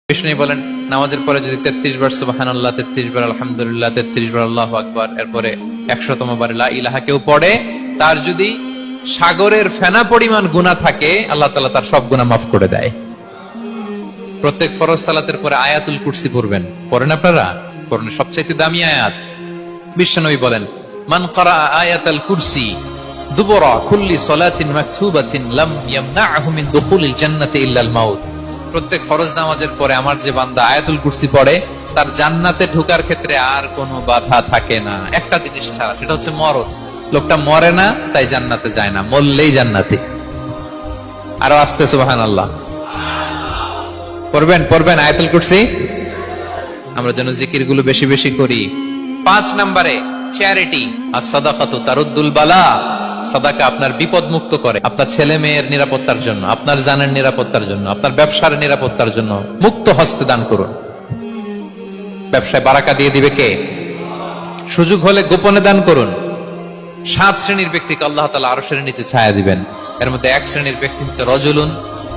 বিষ্ণু বলেন নামাজের পরে যদি 33 বার সুবহানাল্লাহ, 33 বার আলহামদুলিল্লাহ, 33 বার আল্লাহু আকবার, এরপরে 100তম বার লা ইলাহা কেউ পড়ে, তার যদি সাগরের ফেনা পরিমাণ গুনাহ থাকে আল্লাহ তাআলা তার সব গুনাহ মাফ করে দেয়। প্রত্যেক ফরজ সালাতের পরে আয়াতুল কুরসি পড়বেন। পড়েন আপনারা? পড়েন, সবচেয়ে দামি আয়াত। বিশ্বনবী বলেন মান ক্বারা আয়াতাল কুরসি দুবরা কুল্লি সালাতিন মাকতুবাতিন লাম ইয়ামনাহু মিন দুখুলিল জান্নাতি ইল্লাল মাউত। প্রত্যেক ফরজ নামাজের পরে আমার যে বান্দা আয়াতুল কুরসি পড়ে তার জান্নাতে ঢোকার ক্ষেত্রে আর কোনো বাধা থাকে না, একটা জিনিস ছাড়া, সেটা হচ্ছে মরণ। লোকটা মরে না তাই জান্নাতে যায় না, মরলেই জান্নাতি। আরো আস্তে সুবহানাল্লাহ পড়বেন, পড়বেন আয়াতুল কুরসি। আমরা যেন জিকির গুলো বেশি বেশি করি। 5 নম্বরে চ্যারিটি আর সাদাকাতু তারুদ্দুল বালা। সাদাকা আপনার বিপদ মুক্ত করে, আপনার ছেলে মেয়ের নিরাপত্তার জন্য, আপনার জানের নিরাপত্তার জন্য, আপনার ব্যবসার নিরাপত্তার জন্য মুক্ত হস্তে দান করুন। ব্যবসায় বারাকা দিয়ে দিবে কে? সুযোগ হলে গোপনে দান করুন। 7 শ্রেণীর ব্যক্তিকে আল্লাহ তাআলা আরশের নিচে ছায়া দিবেন। এর মধ্যে 1 শ্রেণীর ব্যক্তি হচ্ছে রজুলুন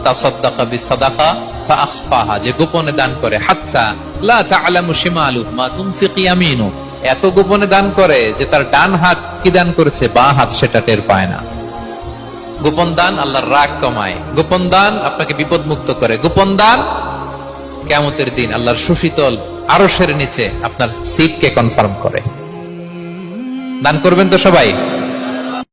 তাসাদ্দাকা বিসাদাকা ফাআখফাহা, যে গোপনে দান করে, হাত্তা লা তা'লামু শিমালুহু মা তুনফিকু ইয়ামিনু, এত গোপনে দান করে যে তার ডান হাত কি দান করেছে বাঁ হাত সেটা টের পায় না। গোপন দান আল্লাহর রাগ কমায়, গোপন দান আপনাকে বিপদ মুক্ত করে, গোপন দান কিয়ামতের দিন আল্লাহর সুশীতল আরশের নিচে আপনার সিটকে কনফার্ম করে। দান করবেন তো সবাই?